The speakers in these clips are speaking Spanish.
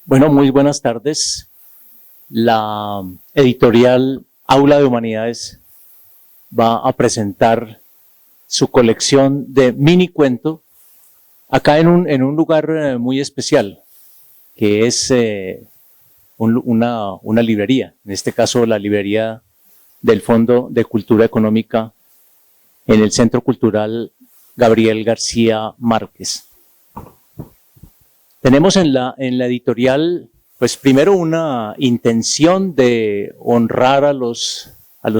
Bueno, muy buenas tardes. La editorial Aula de Humanidades va a presentar su colección de mini cuento acá en un lugar muy especial, que es una librería, en este caso la librería del Fondo de Cultura Económica en el Centro Cultural Gabriel García Márquez. Tenemos en la editorial, pues primero una intención de honrar a los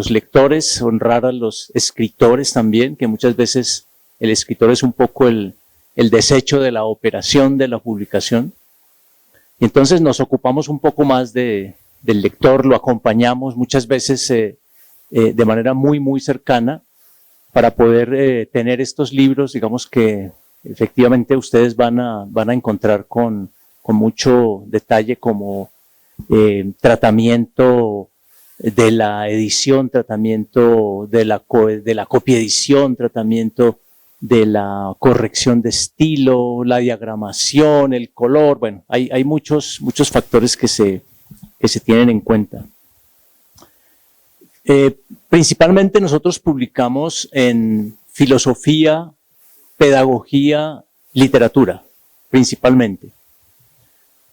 lectores, honrar a los escritores también, que muchas veces el escritor es un poco el desecho de la operación de la publicación. Y entonces nos ocupamos un poco más del lector, lo acompañamos muchas veces de manera muy cercana para poder tener estos libros, digamos que efectivamente ustedes van a encontrar con mucho detalle, como tratamiento de la edición, tratamiento de la copiedición, tratamiento de la corrección de estilo, la diagramación, el color. Bueno, hay muchos factores que se tienen en cuenta. Principalmente nosotros publicamos en filosofía, pedagogía, literatura, principalmente.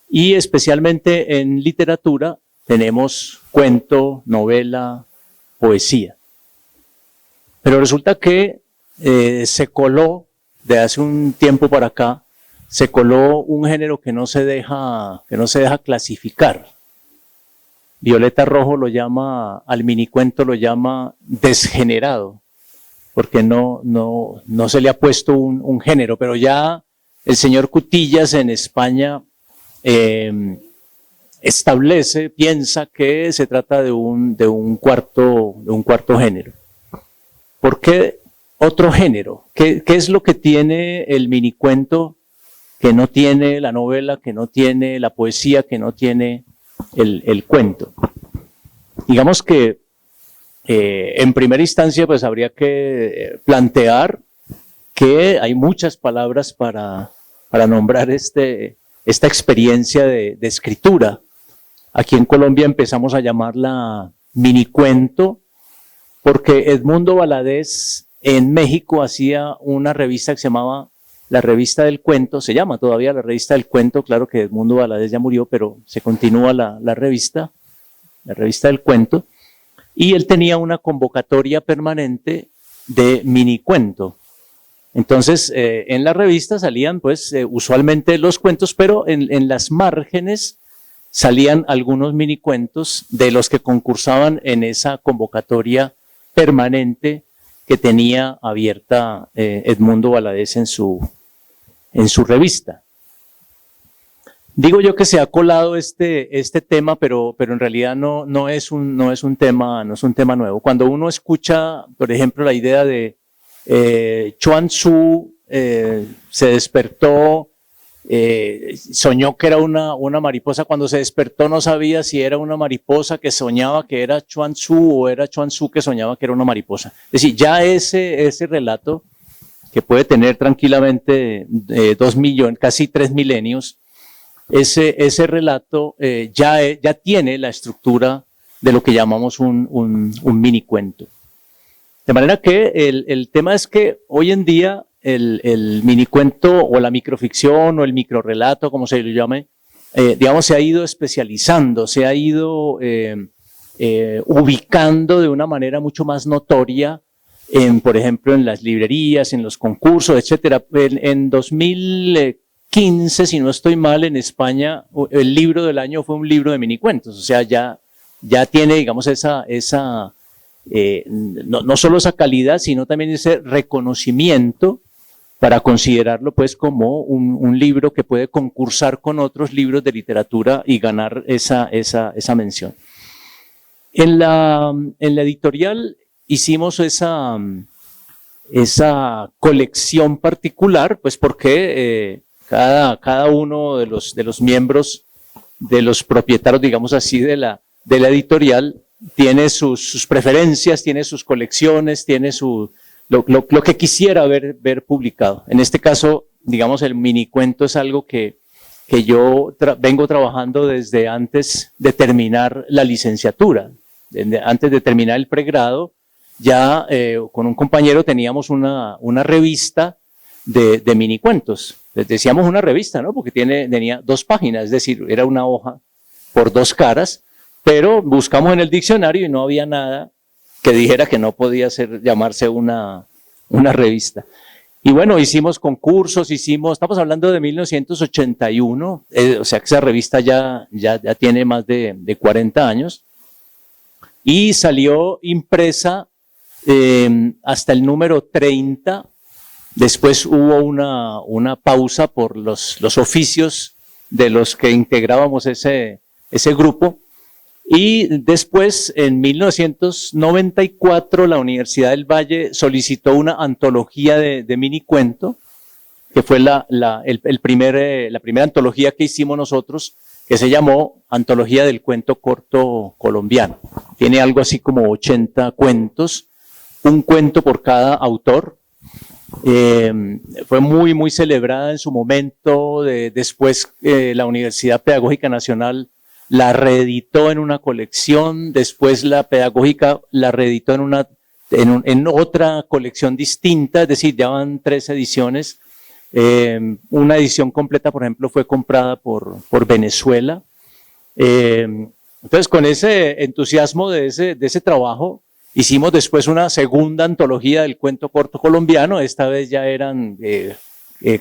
Y especialmente en literatura tenemos cuento, novela, poesía. Pero resulta que se coló, de hace un tiempo para acá, se coló un género que no se deja clasificar. Violeta Rojo lo llama, al minicuento lo llama desgenerado, porque no se le ha puesto un género, pero ya el señor Cutillas en España piensa que se trata de un cuarto género. ¿Por qué otro género? ¿Qué es lo que tiene el minicuento que no tiene la novela, que no tiene la poesía, que no tiene el cuento? Digamos que en primera instancia, pues habría que plantear que hay muchas palabras para nombrar esta experiencia de escritura. Aquí en Colombia empezamos a llamarla minicuento, porque Edmundo Valadez en México hacía una revista que se llamaba La Revista del Cuento, se llama todavía La Revista del Cuento, claro que Edmundo Valadez ya murió, pero se continúa la Revista del Cuento. Y él tenía una convocatoria permanente de minicuento. Entonces, en la revista salían, pues, usualmente los cuentos, pero en las márgenes salían algunos minicuentos de los que concursaban en esa convocatoria permanente que tenía abierta Edmundo Valadez en su revista. Digo yo que se ha colado este tema, pero en realidad no es un tema nuevo. Cuando uno escucha, por ejemplo, la idea de Chuang Tzu se despertó, soñó que era una mariposa. Cuando se despertó no sabía si era una mariposa que soñaba que era Chuang Tzu o era Chuang Tzu que soñaba que era una mariposa. Es decir, ya ese relato, que puede tener tranquilamente 2 millones, casi 3 milenios, ese relato ya tiene la estructura de lo que llamamos un minicuento. De manera que el tema es que hoy en día el minicuento o la microficción o el microrelato, como se lo llame, digamos, se ha ido especializando, se ha ido ubicando de una manera mucho más notoria, por ejemplo, en las librerías, en los concursos, etcétera. En 2015, si no estoy mal, en España, el libro del año fue un libro de minicuentos. O sea, ya tiene, digamos, no solo esa calidad, sino también ese reconocimiento para considerarlo, pues, como un libro que puede concursar con otros libros de literatura y ganar esa mención. En la editorial hicimos esa colección particular, pues porque cada uno de los miembros, de los propietarios, digamos así, de la editorial, tiene sus preferencias, tiene sus colecciones, tiene lo que quisiera ver publicado. En este caso, digamos, el minicuento es algo que que yo vengo trabajando desde antes de terminar la licenciatura. Antes de terminar el pregrado, ya con un compañero teníamos una revista de minicuentos. Les decíamos una revista, ¿no? Porque tenía 2 páginas, es decir, era una hoja por 2 caras, pero buscamos en el diccionario y no había nada que dijera que no podía llamarse una revista. Y bueno, hicimos concursos, estamos hablando de 1981, o sea que esa revista ya tiene más de 40 años, y salió impresa hasta el número 30. Después hubo una pausa por los oficios de los que integrábamos ese grupo, y después en 1994 la Universidad del Valle solicitó una antología de minicuento, que fue la primera antología que hicimos nosotros, que se llamó Antología del Cuento Corto Colombiano. Tiene algo así como 80 cuentos, un cuento por cada autor. Fue muy celebrada en su momento. Después la Universidad Pedagógica Nacional la reeditó en una colección, después la Pedagógica la reeditó en otra colección distinta, es decir, ya van 3 ediciones. Una edición completa, por ejemplo, fue comprada por Venezuela. Entonces, con ese entusiasmo de ese trabajo, hicimos después una segunda antología del cuento corto colombiano. Esta vez ya eran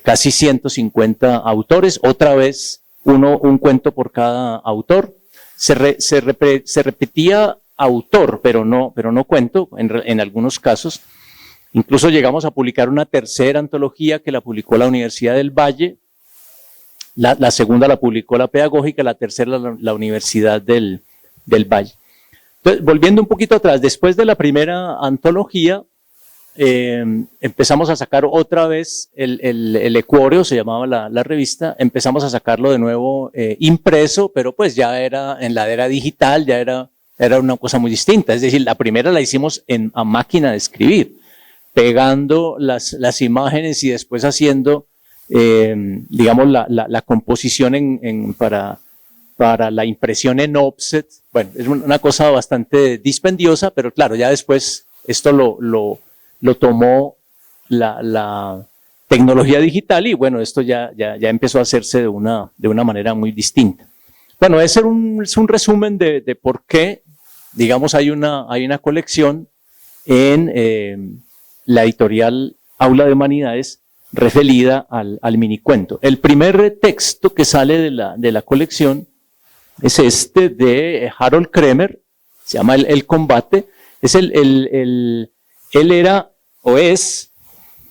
casi 150 autores, otra vez un cuento por cada autor. Se repetía autor, pero no cuento en algunos casos. Incluso llegamos a publicar una tercera antología que la publicó la Universidad del Valle. La segunda la publicó la Pedagógica, la tercera la Universidad del Valle. Entonces, volviendo un poquito atrás, después de la primera antología, empezamos a sacar otra vez el Equoreo, se llamaba la revista. Empezamos a sacarlo de nuevo impreso, pero pues ya era en la era digital, ya era una cosa muy distinta. Es decir, la primera la hicimos a máquina de escribir, pegando las imágenes y después haciendo, digamos, la composición para la impresión en offset. Bueno, es una cosa bastante dispendiosa, pero claro, ya después esto lo tomó la tecnología digital, y bueno, esto ya empezó a hacerse de una manera muy distinta. Bueno, ese es un resumen de por qué, digamos, hay una colección en la editorial Aula de Humanidades referida al minicuento. El primer texto que sale de la colección es este de Harold Kremer, se llama El Combate. Es él era o es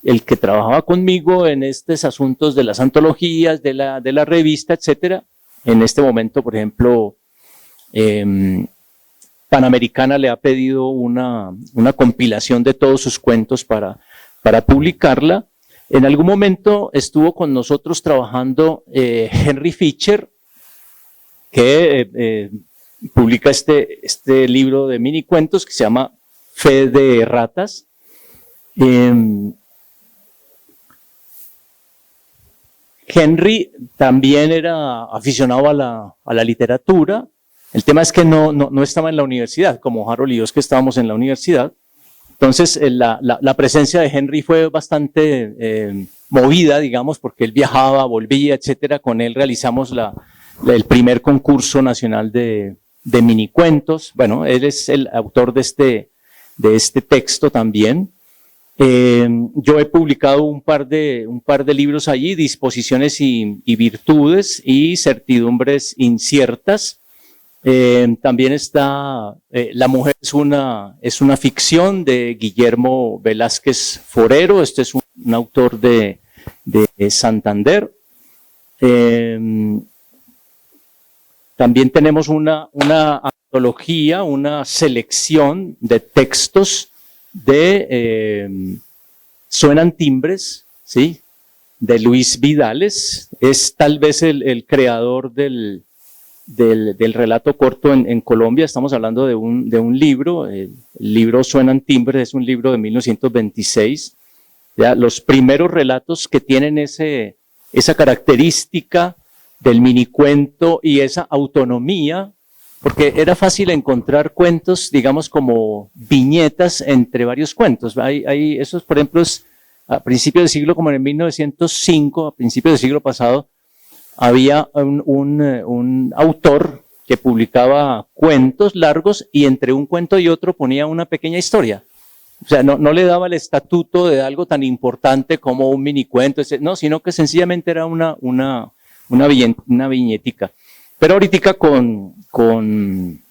el que trabajaba conmigo en estos asuntos de las antologías, de la revista, etcétera. En este momento, por ejemplo, Panamericana le ha pedido una compilación de todos sus cuentos para publicarla. En algún momento estuvo con nosotros trabajando Henry Fisher, que publica este libro de minicuentos que se llama Fe de Ratas. Henry también era aficionado a la literatura. El tema es que no estaba en la universidad, como Harold y yo, que estábamos en la universidad. Entonces, la presencia de Henry fue bastante movida, digamos, porque él viajaba, volvía, etcétera. Con él realizamos el primer concurso nacional de minicuentos. Bueno, él es el autor de este texto también. Yo he publicado un par de libros allí, Disposiciones y Virtudes y Certidumbres Inciertas. También está La mujer es una ficción de Guillermo Velázquez Forero. Este es un autor de Santander. También tenemos una antología, una selección de textos de Suenan Timbres, ¿sí?, de Luis Vidales. Es tal vez el creador del relato corto en Colombia. Estamos hablando de un libro. El libro Suenan Timbres es un libro de 1926. ¿Ya? Los primeros relatos que tienen esa característica del minicuento y esa autonomía, porque era fácil encontrar cuentos, digamos, como viñetas entre varios cuentos. Hay esos, por ejemplo, a principios del siglo, como en 1905, a principios del siglo pasado, había un autor que publicaba cuentos largos y entre un cuento y otro ponía una pequeña historia. O sea, no le daba el estatuto de algo tan importante como un minicuento, no, sino que sencillamente era una viñetica. Pero ahorita con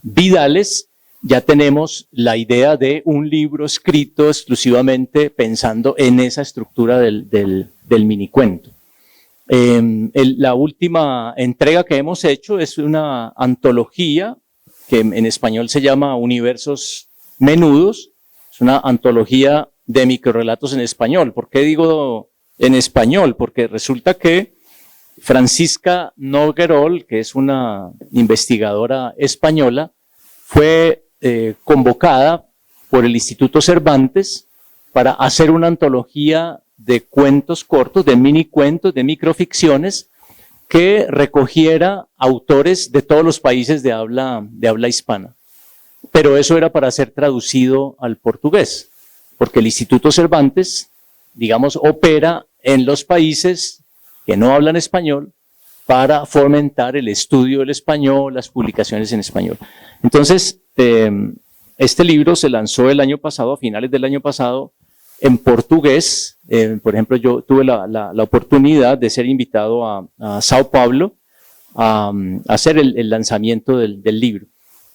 Vidales ya tenemos la idea de un libro escrito exclusivamente pensando en esa estructura del minicuento. La última entrega que hemos hecho es una antología que en español se llama Universos Menudos. Es una antología de microrrelatos en español. ¿Por qué digo en español? Porque resulta que Francisca Noguerol, que es una investigadora española, fue convocada por el Instituto Cervantes para hacer una antología de cuentos cortos, de minicuentos, de microficciones, que recogiera autores de todos los países de habla hispana. Pero eso era para ser traducido al portugués, porque el Instituto Cervantes, digamos, opera en los países que no hablan español para fomentar el estudio del español, las publicaciones en español. Entonces, este libro se lanzó el año pasado, a finales del año pasado, en portugués. Por ejemplo, yo tuve la oportunidad de ser invitado a Sao Paulo a hacer el lanzamiento del libro.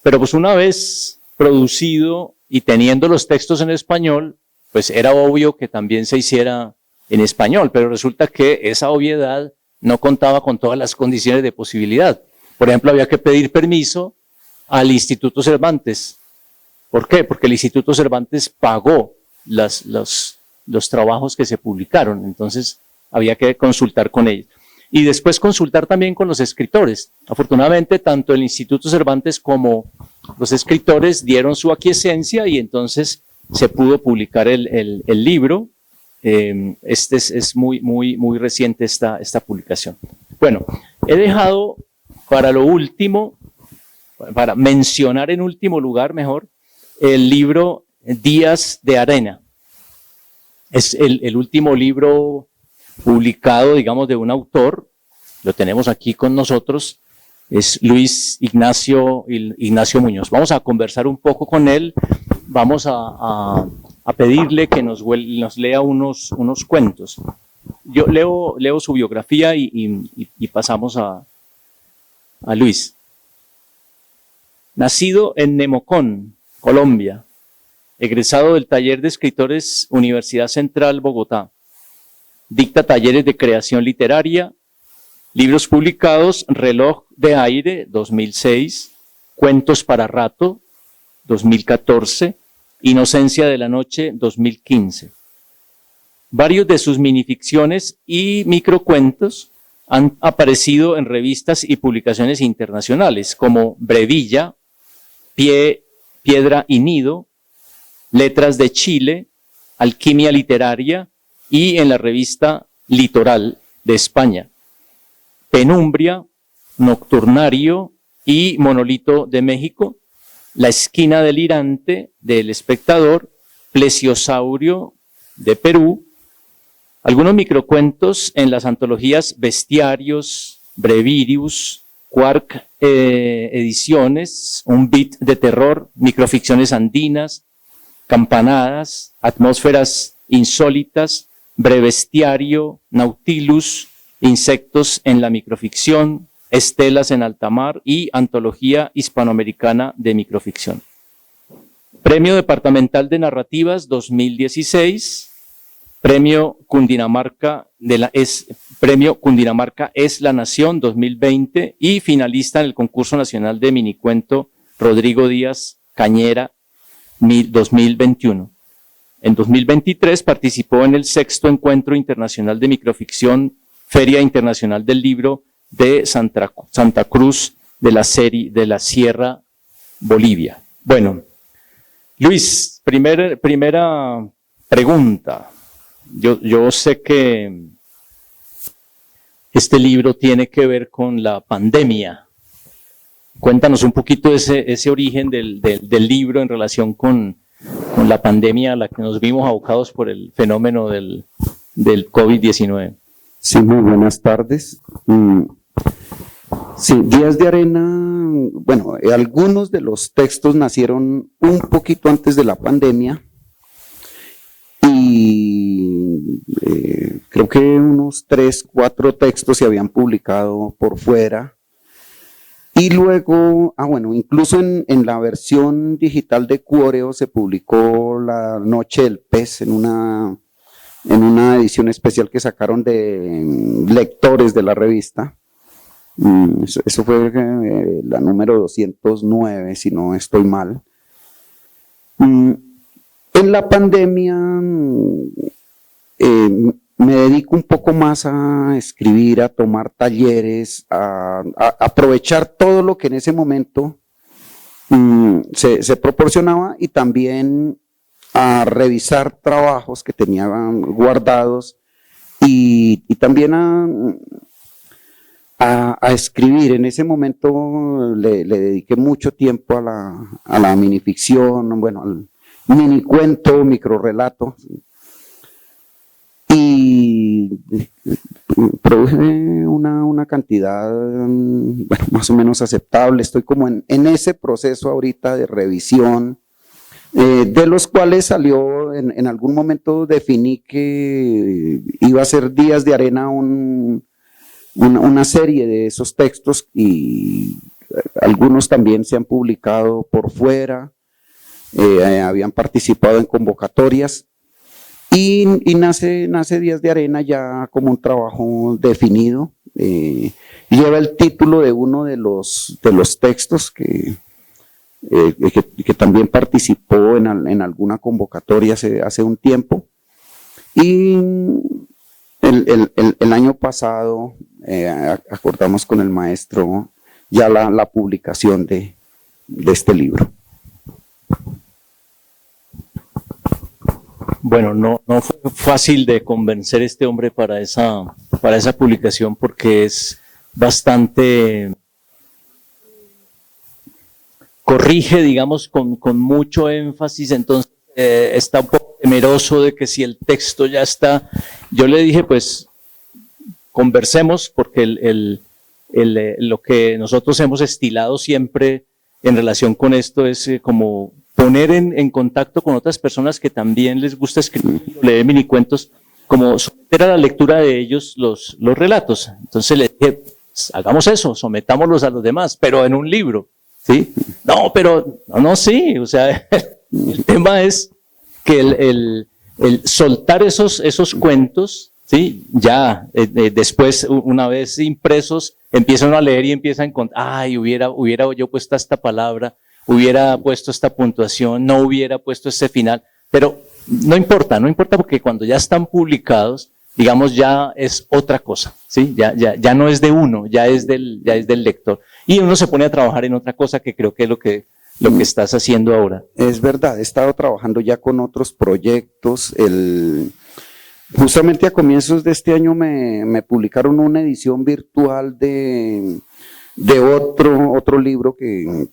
Pero pues una vez producido y teniendo los textos en español, pues era obvio que también se hiciera en español, pero resulta que esa obviedad no contaba con todas las condiciones de posibilidad. Por ejemplo, había que pedir permiso al Instituto Cervantes. ¿Por qué? Porque el Instituto Cervantes pagó los trabajos que se publicaron, entonces había que consultar con ellos. Y después consultar también con los escritores. Afortunadamente, tanto el Instituto Cervantes como los escritores dieron su aquiescencia y entonces se pudo publicar el libro. Es muy reciente esta publicación. Bueno, he dejado para lo último, para mencionar en último lugar mejor, el libro Días de Arena. Es el último libro publicado, digamos, de un autor, lo tenemos aquí con nosotros, es Luis Ignacio Muñoz. Vamos a conversar un poco con él, vamos a pedirle que nos lea unos cuentos. Yo leo su biografía y pasamos a Luis. Nacido en Nemocón, Colombia, egresado del Taller de Escritores Universidad Central Bogotá. Dicta talleres de creación literaria, libros publicados: Reloj de Aire, 2006, Cuentos para Rato, 2014, Inocencia de la Noche, 2015. Varios de sus minificciones y microcuentos han aparecido en revistas y publicaciones internacionales como Brevilla, Piedra y Nido, Letras de Chile, Alquimia Literaria y en la revista Litoral de España. Penumbria, Nocturnario y Monolito de México, La Esquina Delirante del Espectador, Plesiosaurio de Perú, algunos microcuentos en las antologías Bestiarios, Brevirius, Quark Ediciones, Un Beat de Terror, Microficciones Andinas, Campanadas, Atmósferas Insólitas, Brevestiario, Nautilus, Insectos en la Microficción, Estelas en Alta Mar y Antología Hispanoamericana de Microficción. Premio Departamental de Narrativas 2016, Premio Cundinamarca es la Nación 2020 y finalista en el Concurso Nacional de Minicuento Rodrigo Díaz Cañera 2021. En 2023 participó en el 6º Encuentro Internacional de Microficción, Feria Internacional del Libro de Santa Cruz de la Sierra, Bolivia. Bueno, Luis, primera pregunta. Yo sé que este libro tiene que ver con la pandemia. Cuéntanos un poquito ese origen del libro en relación con la pandemia a la que nos vimos abocados por el fenómeno del COVID-19. Sí, muy buenas tardes. Sí, Días de Arena, bueno, algunos de los textos nacieron un poquito antes de la pandemia y creo que unos 3, 4 textos se habían publicado por fuera. Y luego, bueno, incluso en la versión digital de Cuoreo se publicó La Noche del Pez en una edición especial que sacaron de lectores de la revista. Eso fue la número 209, si no estoy mal. En la pandemia me dedico un poco más a escribir, a tomar talleres, a aprovechar todo lo que en ese momento se proporcionaba y también a revisar trabajos que tenía guardados y también a escribir. En ese momento le dediqué mucho tiempo a la minificción, bueno, al minicuento, microrrelato. Y produje una cantidad, bueno, más o menos aceptable. Estoy como en ese proceso ahorita de revisión, de los cuales salió, en algún momento definí que iba a ser Días de Arena una serie de esos textos y algunos también se han publicado por fuera, habían participado en convocatorias. Y nace Días de Arena ya como un trabajo definido. Lleva el título de uno de los textos que también participó en alguna convocatoria hace un tiempo. Y el año pasado acordamos con el maestro ya la publicación de este libro. Bueno, no fue fácil de convencer a este hombre para esa publicación porque es bastante, corrige, digamos, con mucho énfasis, entonces está un poco temeroso de que si el texto ya está, yo le dije, pues, conversemos, porque lo que nosotros hemos estilado siempre en relación con esto es como poner en contacto con otras personas que también les gusta escribir, leer minicuentos, como someter a la lectura de ellos los relatos. Entonces le dije, pues, hagamos eso, sometámoslos a los demás, pero en un libro, ¿sí? No, pero, no, sí, o sea, el tema es que el soltar esos cuentos, ¿sí? Ya, después, una vez impresos, empiezan a leer y empiezan a encontrar, ay, hubiera yo puesto esta palabra, hubiera puesto esta puntuación, no hubiera puesto este final, pero no importa porque cuando ya están publicados, digamos, ya es otra cosa, ¿sí? Ya no es de uno, ya es del lector. Y uno se pone a trabajar en otra cosa que creo que es lo que estás haciendo ahora. Es verdad, he estado trabajando ya con otros proyectos. Justamente a comienzos de este año me publicaron una edición virtual de otro libro que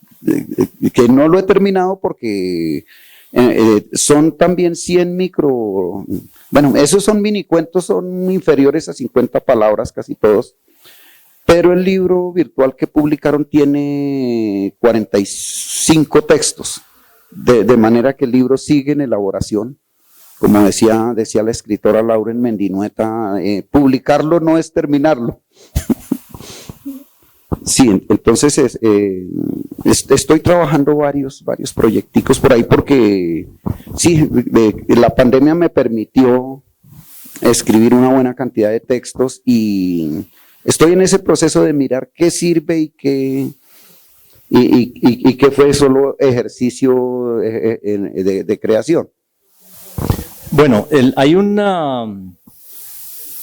no lo he terminado porque son también 100 bueno, esos son minicuentos, son inferiores a 50 palabras casi todos, pero el libro virtual que publicaron tiene 45 textos, de manera que el libro sigue en elaboración. Como decía la escritora Lauren Mendinueta, publicarlo no es terminarlo. Sí, entonces estoy trabajando varios proyecticos por ahí porque sí, la pandemia me permitió escribir una buena cantidad de textos y estoy en ese proceso de mirar qué sirve y qué fue solo ejercicio de creación. Bueno, hay una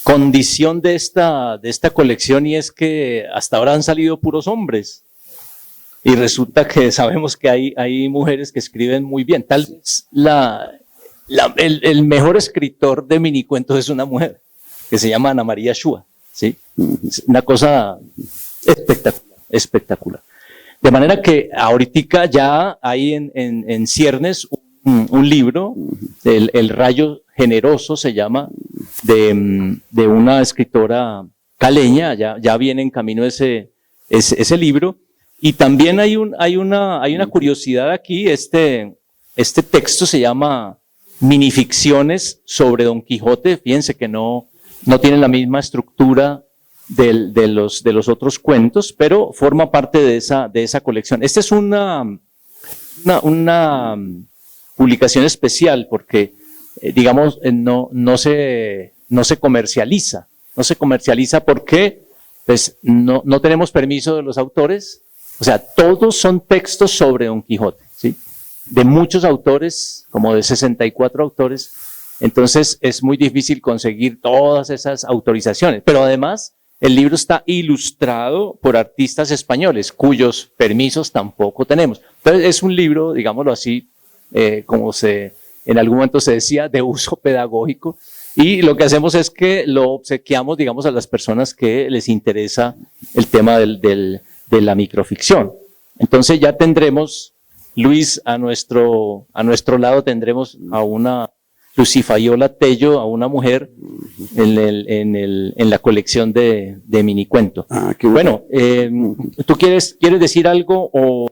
condición de esta colección y es que hasta ahora han salido puros hombres y resulta que sabemos que hay mujeres que escriben muy bien. Tal vez el mejor escritor de minicuentos es una mujer que se llama Ana María Shua, ¿sí? Es una cosa espectacular, espectacular. De manera que ahorita ya hay en ciernes un libro, el Rayo Generoso se llama, de una escritora caleña, ya viene en camino ese libro, y también hay una curiosidad aquí, este texto se llama Minificciones sobre Don Quijote, fíjense que no tienen la misma estructura de los otros cuentos, pero forma parte de esa colección. Esta es una publicación especial porque, digamos, no se comercializa. No se comercializa porque pues, no tenemos permiso de los autores. O sea, todos son textos sobre Don Quijote, ¿sí? De muchos autores, como de 64 autores. Entonces, es muy difícil conseguir todas esas autorizaciones. Pero además, el libro está ilustrado por artistas españoles, cuyos permisos tampoco tenemos. Entonces, es un libro, digámoslo así, como en algún momento se decía, de uso pedagógico. Y lo que hacemos es que lo obsequiamos, digamos, a las personas que les interesa el tema de la microficción. Entonces ya tendremos, Luis, a nuestro lado tendremos a una Lucifayola Tello, a una mujer en la colección de minicuento. Qué bueno. ¿Tú quieres decir algo o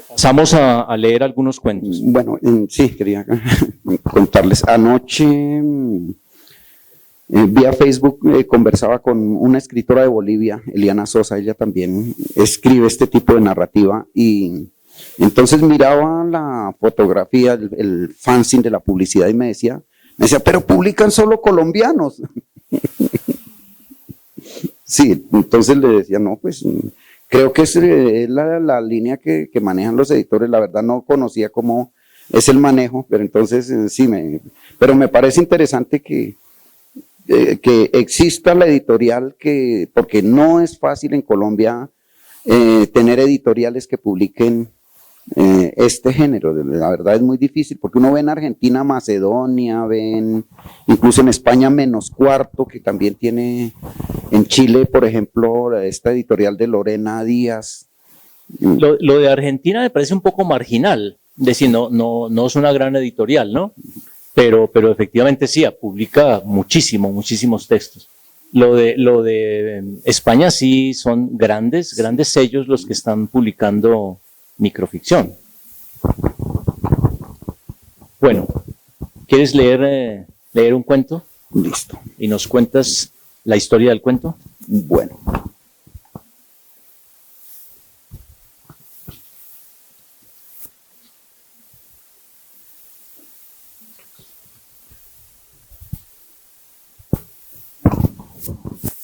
pasamos a leer algunos cuentos? Bueno, sí, quería contarles. Anoche vía Facebook conversaba con una escritora de Bolivia, Eliana Sosa, ella también escribe este tipo de narrativa y entonces miraba la fotografía, el fanzine de la publicidad y me decía, pero publican solo colombianos. Sí, entonces le decía, no, pues creo que es la línea que manejan los editores, la verdad no conocía cómo es el manejo, pero entonces sí, pero me parece interesante que exista la editorial, porque no es fácil en Colombia tener editoriales que publiquen este género, la verdad es muy difícil, porque uno ve en Argentina Macedonia, incluso en España Menos Cuarto, que también tiene, en Chile, por ejemplo, esta editorial de Lorena Díaz. Lo de Argentina me parece un poco marginal, es decir, no es una gran editorial, ¿no? Pero efectivamente sí, publica muchísimos textos. Lo de España sí son grandes sellos los que están publicando microficción. Bueno, ¿quieres leer un cuento? Listo. ¿Y nos cuentas la historia del cuento? Bueno.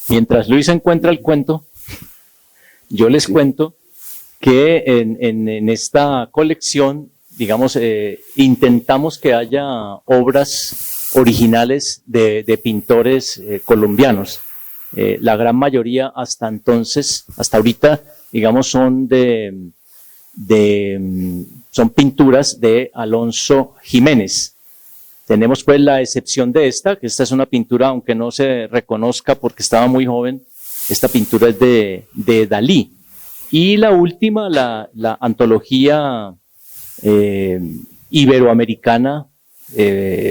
Mientras Luis encuentra el cuento, yo les cuento que en esta colección, digamos, intentamos que haya obras originales de pintores colombianos. La gran mayoría hasta ahorita, digamos, son son pinturas de Alonso Jiménez. Tenemos pues la excepción de que esta es una pintura, aunque no se reconozca porque estaba muy joven, esta pintura es de Dalí. Y la última, la antología iberoamericana,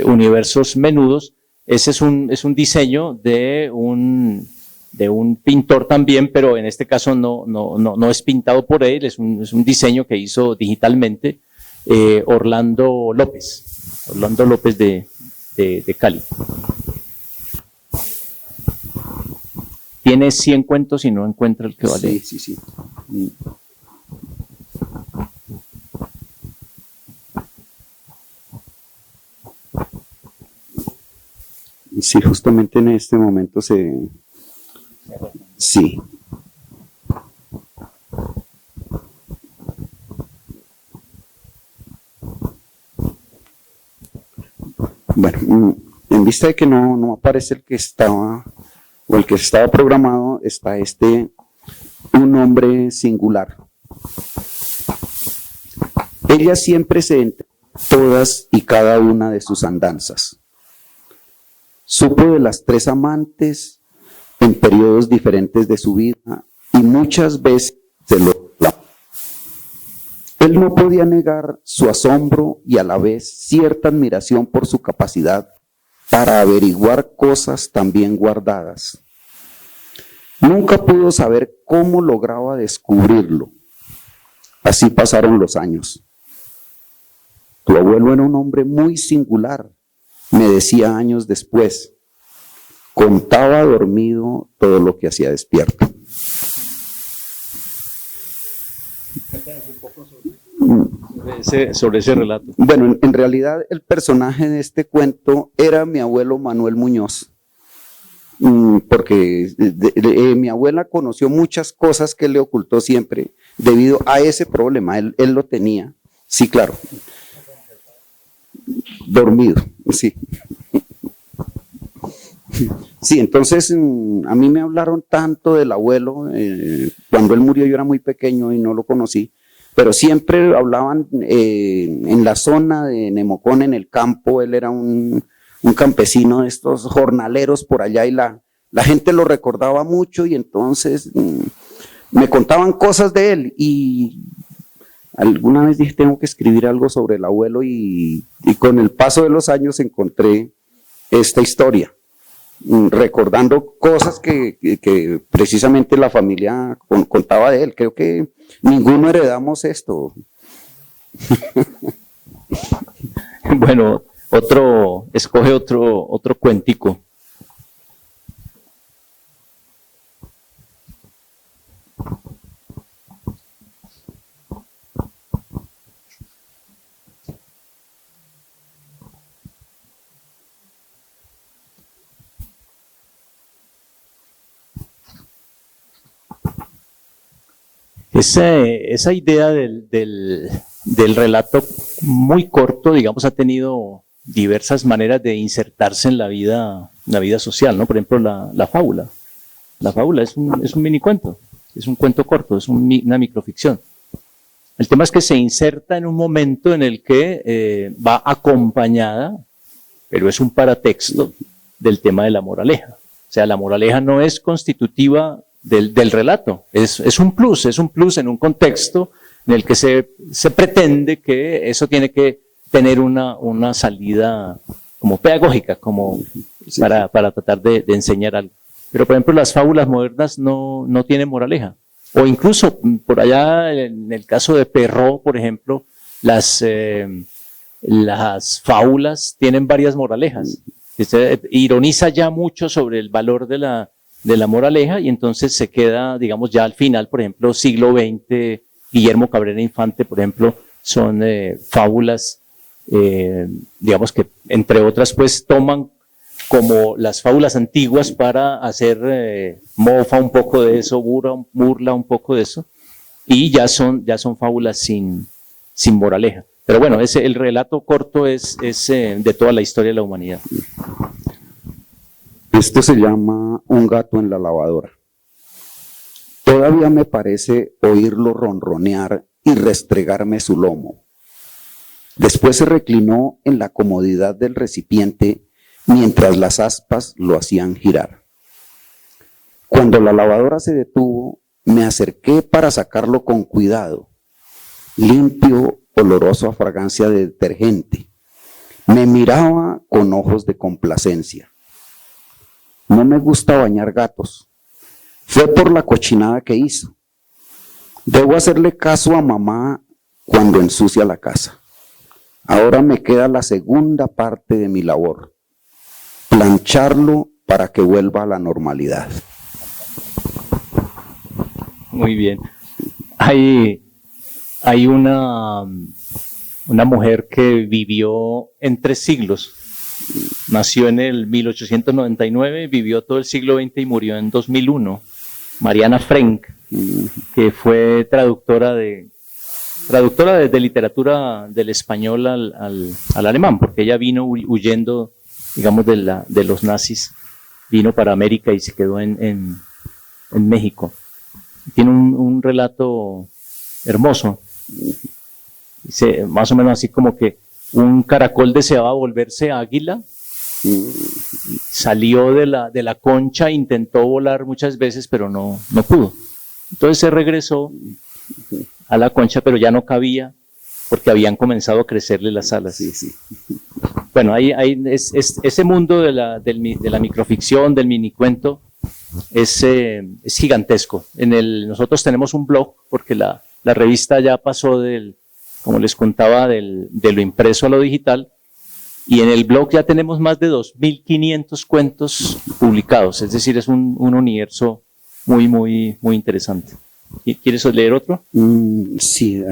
Universos Menudos, ese es un diseño de un pintor también, pero en este caso no es pintado por él, es un diseño que hizo digitalmente Orlando López de Cali. Tiene 100 cuentos y no encuentra el que vale. Sí. Sí, justamente en este momento sí. Bueno, en vista de que no aparece el que estaba programado, está un nombre singular. Ella siempre se enteró de todas y cada una de sus andanzas. Supo de las 3 amantes en periodos diferentes de su vida y muchas veces se lo reclamó. Él no podía negar su asombro y a la vez cierta admiración por su capacidad para averiguar cosas tan bien guardadas. Nunca pudo saber cómo lograba descubrirlo. Así pasaron los años. Tu abuelo era un hombre muy singular, me decía años después. Contaba dormido todo lo que hacía despierto. Sobre ese relato. Bueno, en realidad el personaje de este cuento era mi abuelo Manuel Muñoz, porque mi abuela conoció muchas cosas que él le ocultó siempre debido a ese problema. Él lo tenía, sí, claro, dormido, sí. Sí, entonces a mí me hablaron tanto del abuelo, cuando él murió yo era muy pequeño y no lo conocí, pero siempre hablaban en la zona de Nemocón, en el campo. Él era un campesino de estos jornaleros por allá y la gente lo recordaba mucho, y entonces me contaban cosas de él, y alguna vez dije tengo que escribir algo sobre el abuelo, y con el paso de los años encontré esta historia, recordando cosas que precisamente la familia contaba de él. Creo que ninguno heredamos esto. Bueno, escoge otro cuentico. Esa idea del relato muy corto, digamos, ha tenido diversas maneras de insertarse en la vida social, ¿no? Por ejemplo, la fábula. La fábula es un mini cuento, es un cuento corto, es una microficción. El tema es que se inserta en un momento en el que va acompañada, pero es un paratexto del tema de la moraleja. O sea, la moraleja no es constitutiva del relato, es un plus en un contexto en el que se pretende que eso tiene que tener una salida como pedagógica, como sí, para tratar de enseñar algo. Pero por ejemplo las fábulas modernas no tienen moraleja, o incluso por allá en el caso de Perrault, por ejemplo, las fábulas tienen varias moralejas. Se ironiza ya mucho sobre el valor de la moraleja, y entonces se queda, digamos, ya al final, por ejemplo, siglo XX, Guillermo Cabrera Infante, por ejemplo, son fábulas, digamos que entre otras pues toman como las fábulas antiguas para hacer mofa un poco de eso, burla un poco de eso, y ya son fábulas sin moraleja. Pero bueno, el relato corto es de toda la historia de la humanidad. Esto se llama Un gato en la lavadora. Todavía me parece oírlo ronronear y restregarme su lomo. Después se reclinó en la comodidad del recipiente mientras las aspas lo hacían girar. Cuando la lavadora se detuvo, me acerqué para sacarlo con cuidado. Limpio, oloroso a fragancia de detergente. Me miraba con ojos de complacencia. No me gusta bañar gatos. Fue por la cochinada que hizo. Debo hacerle caso a mamá cuando ensucia la casa. Ahora me queda la segunda parte de mi labor: plancharlo para que vuelva a la normalidad. Muy bien. Hay una mujer que vivió en 3 siglos. Nació en el 1899, vivió todo el siglo XX y murió en 2001. Mariana Frank, que fue traductora de literatura del español al alemán, porque ella vino huyendo, digamos, de los nazis, vino para América y se quedó en México. Tiene un relato hermoso, dice más o menos así como que un caracol deseaba volverse águila Salió de la concha, intentó volar muchas veces, pero no pudo. Entonces se regresó a la concha, pero ya no cabía porque habían comenzado a crecerle las alas. Sí, sí. Bueno, ese mundo de la microficción, del minicuento, es gigantesco. Nosotros tenemos un blog, porque la revista ya pasó como les contaba, de lo impreso a lo digital, y en el blog ya tenemos más de 2.500 cuentos publicados, es decir, es un universo muy, muy, muy interesante. ¿Quieres leer otro? Sí,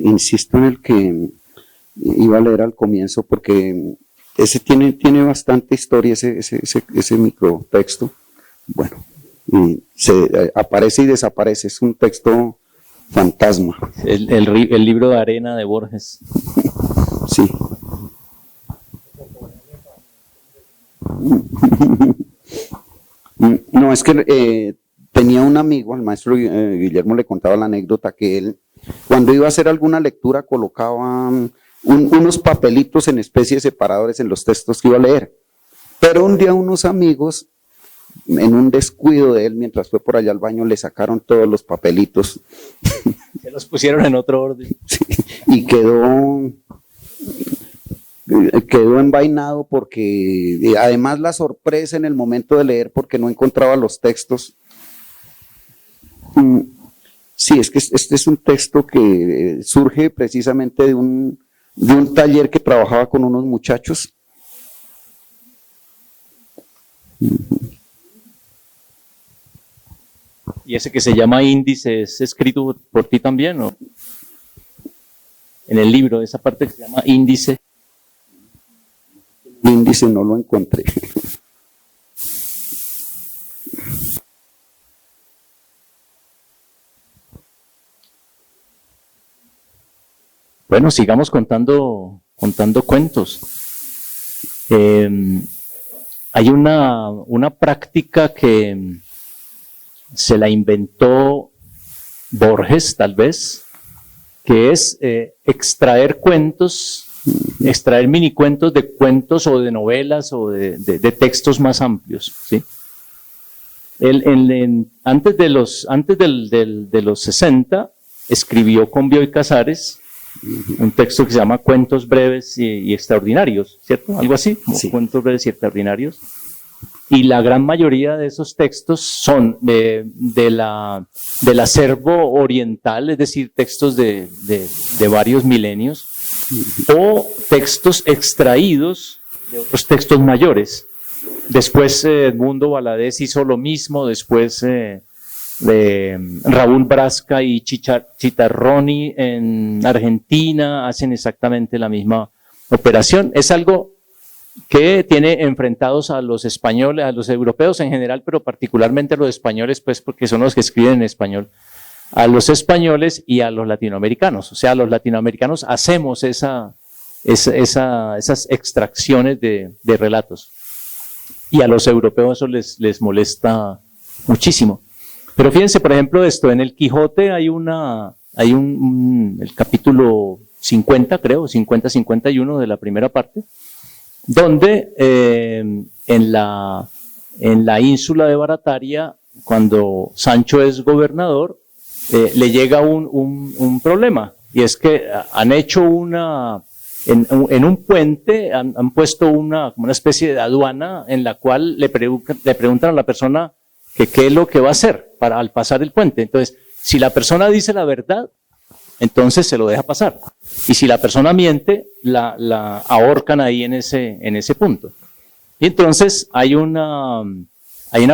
insisto en el que iba a leer al comienzo, porque ese tiene bastante historia, ese microtexto. Bueno, aparece y desaparece, es un texto fantasma. El libro de arena de Borges. Sí. No, es que tenía un amigo, el maestro Guillermo le contaba la anécdota que él, cuando iba a hacer alguna lectura, colocaba unos papelitos en especie de separadores en los textos que iba a leer. Pero un día unos amigos, en un descuido de él, mientras fue por allá al baño, le sacaron todos los papelitos. Se los pusieron en otro orden. Sí, y quedó envainado porque, además la sorpresa en el momento de leer, porque no encontraba los textos. Sí, es que este es un texto que surge precisamente de un taller que trabajaba con unos muchachos. ¿Y ese que se llama Índice es escrito por ti también, o? En el libro, esa parte que se llama Índice. Índice no lo encontré. Bueno, sigamos contando cuentos. Hay una práctica que se la inventó Borges, tal vez, que es extraer minicuentos de cuentos o de novelas o de textos más amplios, ¿sí? Antes de los 60, escribió con Bioy Casares un texto que se llama Cuentos breves y extraordinarios, ¿cierto? Algo así, como sí. Cuentos breves y extraordinarios. Y la gran mayoría de esos textos son del acervo oriental, es decir, textos de varios milenios, o textos extraídos de otros textos mayores. Después Edmundo Valadez hizo lo mismo, después Raúl Brasca y Chitarroni en Argentina hacen exactamente la misma operación. Es algo que tiene enfrentados a los españoles, a los europeos en general, pero particularmente a los españoles, pues porque son los que escriben en español, a los españoles y a los latinoamericanos. O sea, los latinoamericanos hacemos esas extracciones de relatos. Y a los europeos eso les molesta muchísimo. Pero fíjense, por ejemplo, esto, en el Quijote hay el capítulo 50, creo, 50-51 de la primera parte, donde en la ínsula de Barataria, cuando Sancho es gobernador, le llega un problema, y es que han hecho en un puente, han puesto como una especie de aduana en la cual le preguntan a la persona que qué es lo que va a hacer al pasar el puente. Entonces, si la persona dice la verdad, entonces se lo deja pasar. Y si la persona miente, la ahorcan ahí en ese punto. Y entonces hay una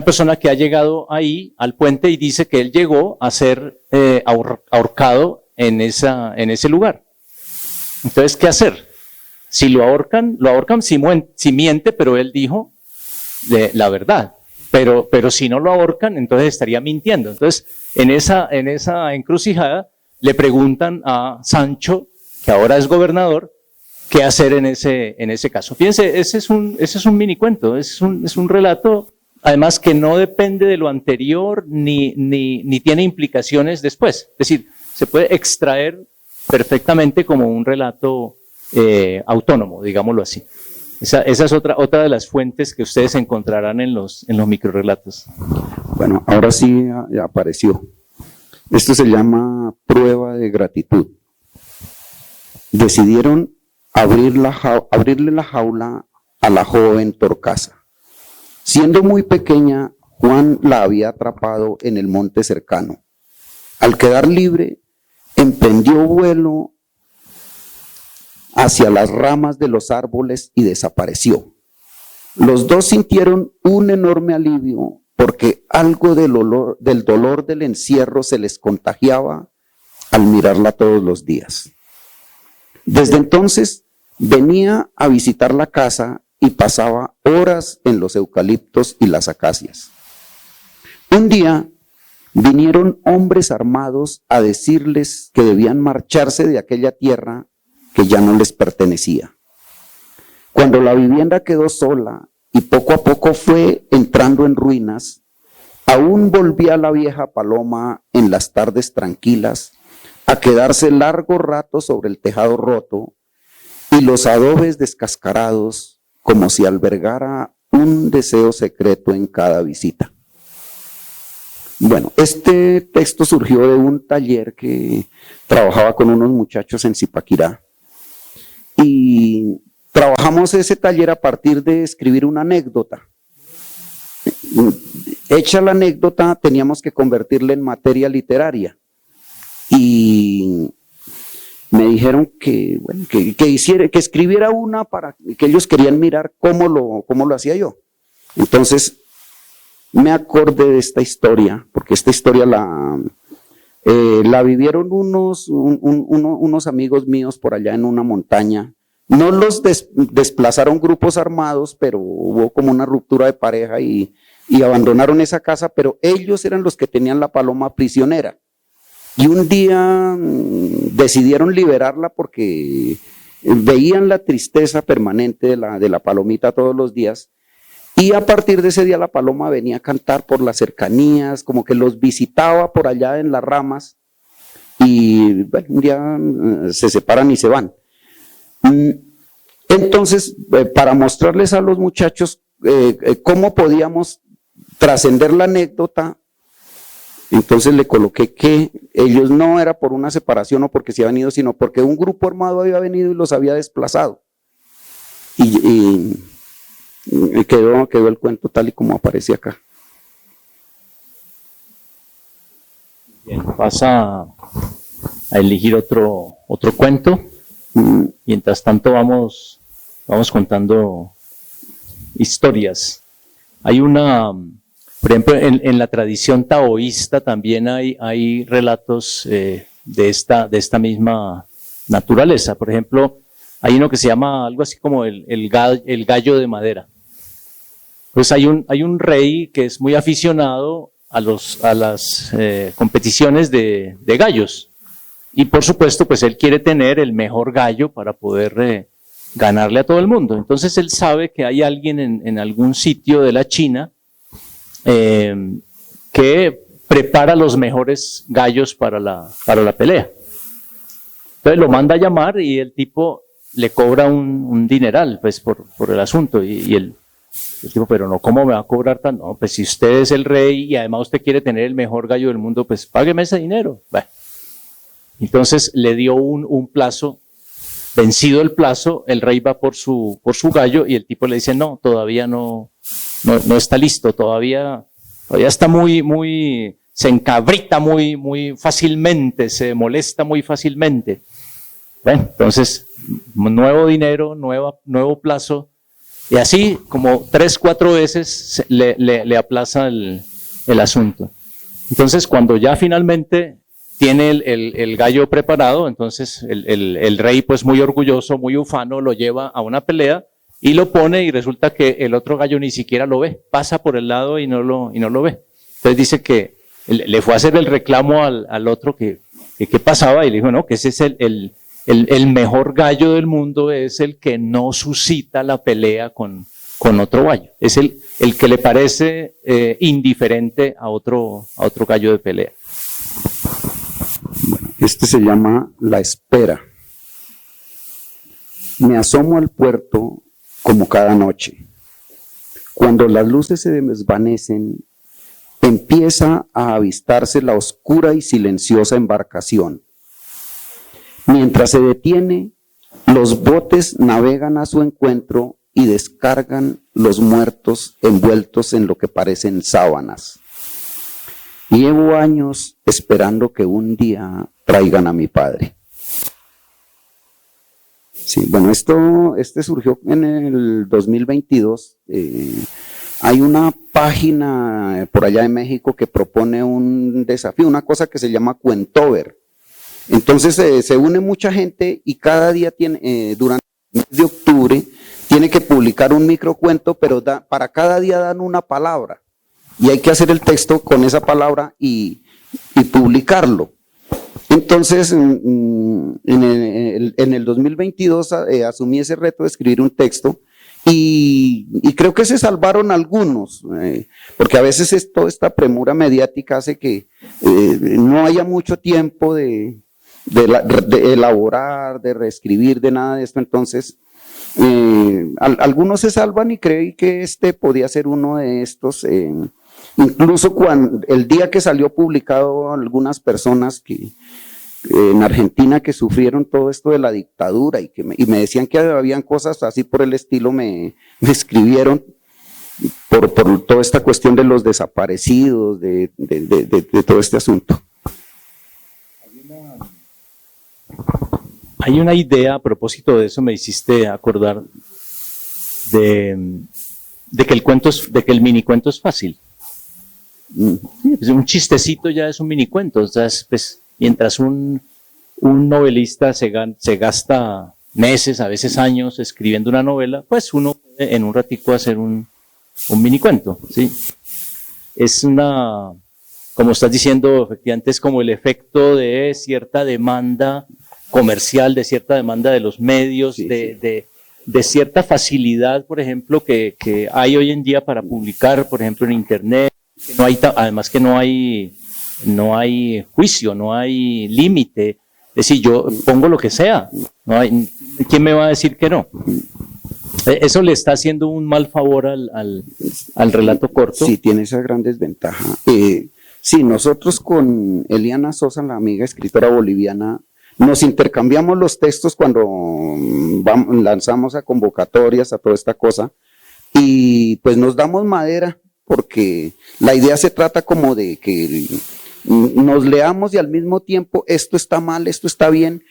persona que ha llegado ahí al puente y dice que él llegó a ser ahorcado en ese lugar. Entonces, ¿qué hacer? Si lo ahorcan si miente, pero él dijo la verdad. Pero si no lo ahorcan, entonces estaría mintiendo. Entonces, en esa encrucijada, le preguntan a Sancho, que ahora es gobernador, qué hacer en ese caso. Fíjense, ese es un minicuento, es un relato, además que no depende de lo anterior ni tiene implicaciones después. Es decir, se puede extraer perfectamente como un relato autónomo, digámoslo así. Esa es otra de las fuentes que ustedes encontrarán en los microrrelatos. Bueno, ahora sí ya apareció. Esto se llama prueba de gratitud. Decidieron abrirle la jaula a la joven Torcasa. Siendo muy pequeña, Juan la había atrapado en el monte cercano. Al quedar libre, emprendió vuelo hacia las ramas de los árboles y desapareció. Los dos sintieron un enorme alivio porque algo del dolor del encierro se les contagiaba al mirarla todos los días. Desde entonces venía a visitar la casa y pasaba horas en los eucaliptos y las acacias. Un día vinieron hombres armados a decirles que debían marcharse de aquella tierra que ya no les pertenecía. Cuando la vivienda quedó sola y poco a poco fue entrando en ruinas, aún volvía la vieja paloma en las tardes tranquilas a quedarse largo rato sobre el tejado roto y los adobes descascarados, como si albergara un deseo secreto en cada visita. Bueno, este texto surgió de un taller que trabajaba con unos muchachos en Zipaquirá. Y trabajamos ese taller a partir de escribir una anécdota. Hecha la anécdota, teníamos que convertirla en materia literaria. Y me dijeron que escribiera una para que ellos querían mirar cómo lo hacía yo. Entonces me acordé de esta historia, porque esta historia la vivieron unos amigos míos por allá en una montaña. No los desplazaron grupos armados, pero hubo como una ruptura de pareja y abandonaron esa casa, pero ellos eran los que tenían la paloma prisionera. Y un día decidieron liberarla porque veían la tristeza permanente de la palomita todos los días. Y a partir de ese día la paloma venía a cantar por las cercanías, como que los visitaba por allá en las ramas y bueno, un día se separan y se van. Entonces, para mostrarles a los muchachos cómo podíamos trascender la anécdota, entonces le coloqué que ellos no era por una separación o porque se habían ido, sino porque un grupo armado había venido y los había desplazado. Y quedó el cuento tal y como aparece acá. Bien, pasa a elegir otro cuento. Mientras tanto vamos contando historias. Hay por ejemplo, en la tradición taoísta también hay relatos de esta misma naturaleza. Por ejemplo, hay uno que se llama algo así como el gallo de madera. Pues hay un rey que es muy aficionado a las competiciones de gallos. Y por supuesto, pues él quiere tener el mejor gallo para poder ganarle a todo el mundo. Entonces él sabe que hay alguien en algún sitio de la China que prepara los mejores gallos para la pelea. Entonces lo manda a llamar y el tipo le cobra un dineral pues por el asunto. Y el tipo, pero no, ¿cómo me va a cobrar tan? No, pues si usted es el rey y además usted quiere tener el mejor gallo del mundo, pues págueme ese dinero. Bueno. Entonces le dio un plazo, vencido el plazo, el rey va por su gallo y el tipo le dice, no, todavía no está listo, todavía está se encabrita muy fácilmente, se molesta muy fácilmente. Bueno, entonces, nuevo dinero, nuevo plazo, y así como 3-4 veces le aplaza el asunto. Entonces, cuando ya finalmente tiene el gallo preparado, entonces el rey, pues muy orgulloso, muy ufano, lo lleva a una pelea y lo pone y resulta que el otro gallo ni siquiera lo ve, pasa por el lado y no lo ve. Entonces dice que le fue a hacer el reclamo al otro que qué pasaba y le dijo, no, que ese es el mejor gallo del mundo, es el que no suscita la pelea con otro gallo, es el que le parece indiferente a otro gallo de pelea. Bueno, este se llama La Espera. Me asomo al puerto como cada noche. Cuando las luces se desvanecen, empieza a avistarse la oscura y silenciosa embarcación. Mientras se detiene, los botes navegan a su encuentro y descargan los muertos envueltos en lo que parecen sábanas. Llevo años esperando que un día traigan a mi padre. Sí, bueno, este surgió en el 2022. Hay una página por allá en México que propone un desafío, una cosa que se llama Cuentover. Entonces se une mucha gente y cada día tiene, durante el mes de octubre, tiene que publicar un microcuento, pero para cada día dan una palabra. Y hay que hacer el texto con esa palabra y publicarlo. Entonces, en el 2022 asumí ese reto de escribir un texto y creo que se salvaron algunos, porque a veces toda esta premura mediática hace que no haya mucho tiempo de elaborar, de reescribir, de nada de esto. Entonces, algunos se salvan y creí que este podía ser uno de estos. Incluso el día que salió publicado, algunas personas en Argentina que sufrieron todo esto de la dictadura y me decían que habían cosas así por el estilo, me escribieron por toda esta cuestión de los desaparecidos, de todo este asunto. Hay una idea, a propósito de eso me hiciste acordar de que el minicuento es fácil. Sí, pues un chistecito ya es un minicuento. O sea, pues, mientras un novelista se gasta meses, a veces años, escribiendo una novela, pues uno puede en un ratico hacer un minicuento, ¿sí? Es como estás diciendo, efectivamente es como el efecto de cierta demanda comercial, de cierta demanda de los medios, sí, de cierta facilidad, por ejemplo, que hay hoy en día para publicar, por ejemplo, en Internet. Además que no hay juicio, no hay límite. Es decir, yo pongo lo que sea. ¿Quién me va a decir que no? Eso le está haciendo un mal favor al relato corto. Sí, tiene esa gran desventaja. Sí, nosotros con Eliana Sosa, la amiga escritora boliviana, nos intercambiamos los textos cuando lanzamos a convocatorias, a toda esta cosa, y pues nos damos madera, porque la idea se trata como de que nos leamos y al mismo tiempo esto está mal, esto está bien,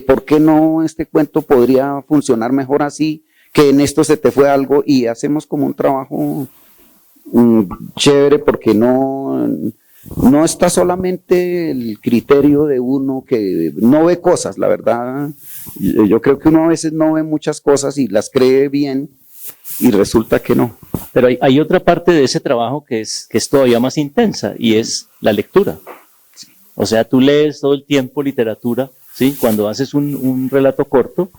¿por qué no este cuento podría funcionar mejor así? Que en esto se te fue algo y hacemos como un trabajo chévere, porque no está solamente el criterio de uno que no ve cosas, la verdad. Yo creo que uno a veces no ve muchas cosas y las cree bien y resulta que no. Pero hay otra parte de ese trabajo que es todavía más intensa y es la lectura. O sea, tú lees todo el tiempo literatura, ¿sí? Cuando haces un relato corto,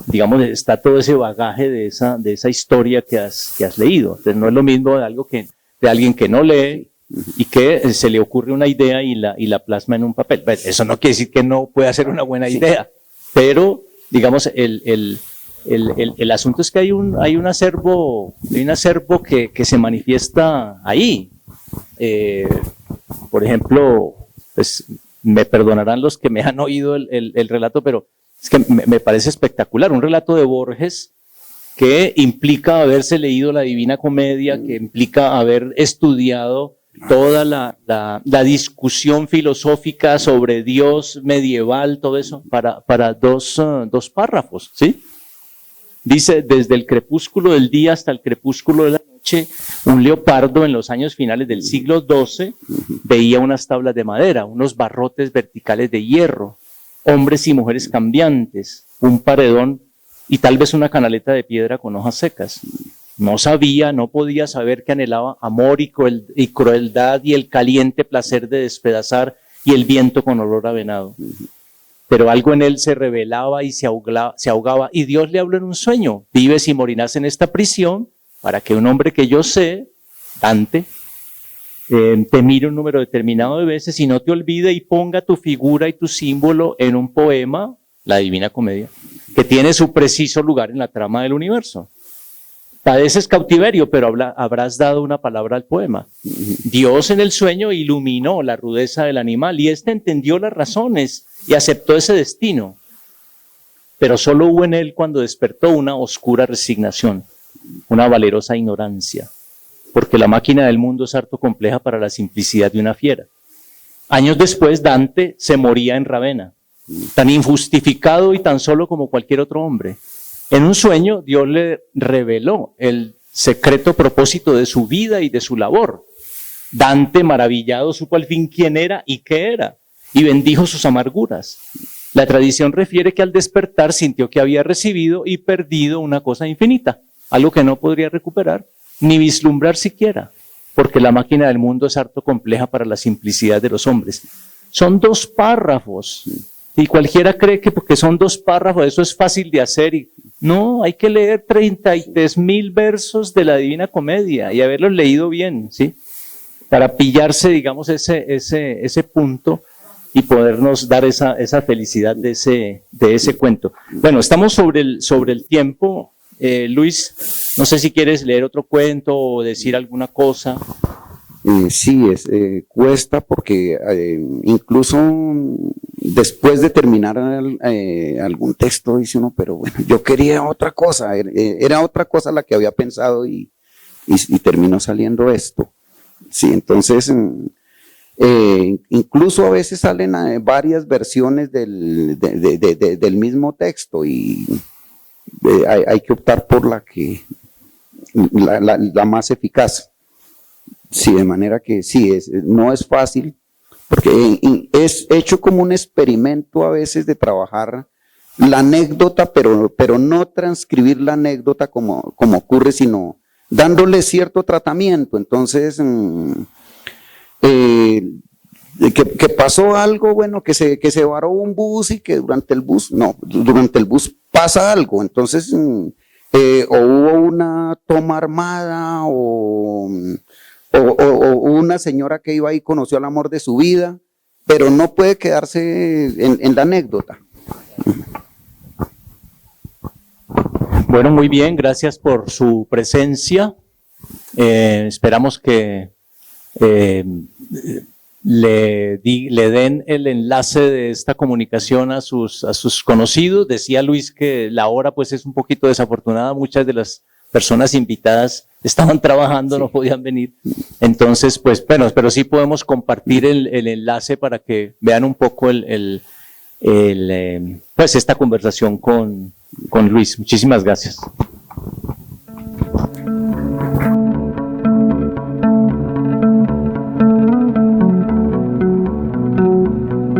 digamos, está todo ese bagaje de esa historia que has leído. Entonces no es lo mismo de alguien que no lee y que se le ocurre una idea y la plasma en un papel. Eso no quiere decir que no pueda ser una buena idea, pero digamos el asunto es que hay un acervo que se manifiesta ahí. Por ejemplo, pues me perdonarán los que me han oído el relato, pero es que me parece espectacular. Un relato de Borges que implica haberse leído la Divina Comedia, que implica haber estudiado toda la discusión filosófica sobre Dios medieval, todo eso, para dos párrafos, ¿sí? Dice, desde el crepúsculo del día hasta el crepúsculo de la noche, un leopardo en los años finales del siglo XII veía unas tablas de madera, unos barrotes verticales de hierro, hombres y mujeres cambiantes, un paredón y tal vez una canaleta de piedra con hojas secas. No podía saber que anhelaba amor y crueldad y el caliente placer de despedazar y el viento con olor a venado. Pero algo en él se rebelaba y se ahogaba, y Dios le habló en un sueño: vives y morirás en esta prisión para que un hombre que yo sé, Dante, te mire un número determinado de veces y no te olvide y ponga tu figura y tu símbolo en un poema, la Divina Comedia, que tiene su preciso lugar en la trama del universo. padeces cautiverio, pero habrás dado una palabra al poema. Dios en el sueño iluminó la rudeza del animal y éste entendió las razones y aceptó ese destino. Pero solo hubo en él cuando despertó una oscura resignación, una valerosa ignorancia, porque la máquina del mundo es harto compleja para la simplicidad de una fiera. Años después, Dante se moría en Ravenna, tan injustificado y tan solo como cualquier otro hombre. En un sueño, Dios le reveló el secreto propósito de su vida y de su labor. Dante, maravillado, supo al fin quién era y qué era, y bendijo sus amarguras. La tradición refiere que al despertar sintió que había recibido y perdido una cosa infinita, algo que no podría recuperar, ni vislumbrar siquiera, porque la máquina del mundo es harto compleja para la simplicidad de los hombres. Son 2 párrafos, y cualquiera cree que porque son 2 párrafos eso es fácil de hacer. No, hay que leer 33.000 versos de la Divina Comedia y haberlos leído bien, ¿sí? Para pillarse, digamos, ese punto y podernos dar esa felicidad de ese cuento. Bueno, estamos sobre el tiempo. Luis, no sé si quieres leer otro cuento o decir alguna cosa. Sí, cuesta porque incluso después de terminar algún texto dice uno, pero bueno, yo quería otra cosa, era otra cosa la que había pensado y terminó saliendo esto. Sí, entonces incluso a veces salen varias versiones del mismo texto y hay que optar por la más eficaz. Sí, de manera que sí, no es fácil, porque es hecho como un experimento a veces de trabajar la anécdota, pero no transcribir la anécdota como ocurre, sino dándole cierto tratamiento. Entonces, que pasó algo, bueno, que se varó un bus y que durante el bus pasa algo. Entonces, o hubo una toma armada o una señora que iba ahí conoció al amor de su vida, pero no puede quedarse en la anécdota. Bueno, muy bien, gracias por su presencia. Esperamos que le den el enlace de esta comunicación a sus conocidos. Decía Luis que la hora pues es un poquito desafortunada, muchas de las personas invitadas estaban trabajando, sí, no podían venir. Entonces, pues, bueno, pero sí podemos compartir el enlace para que vean un poco pues esta conversación con Luis. Muchísimas gracias.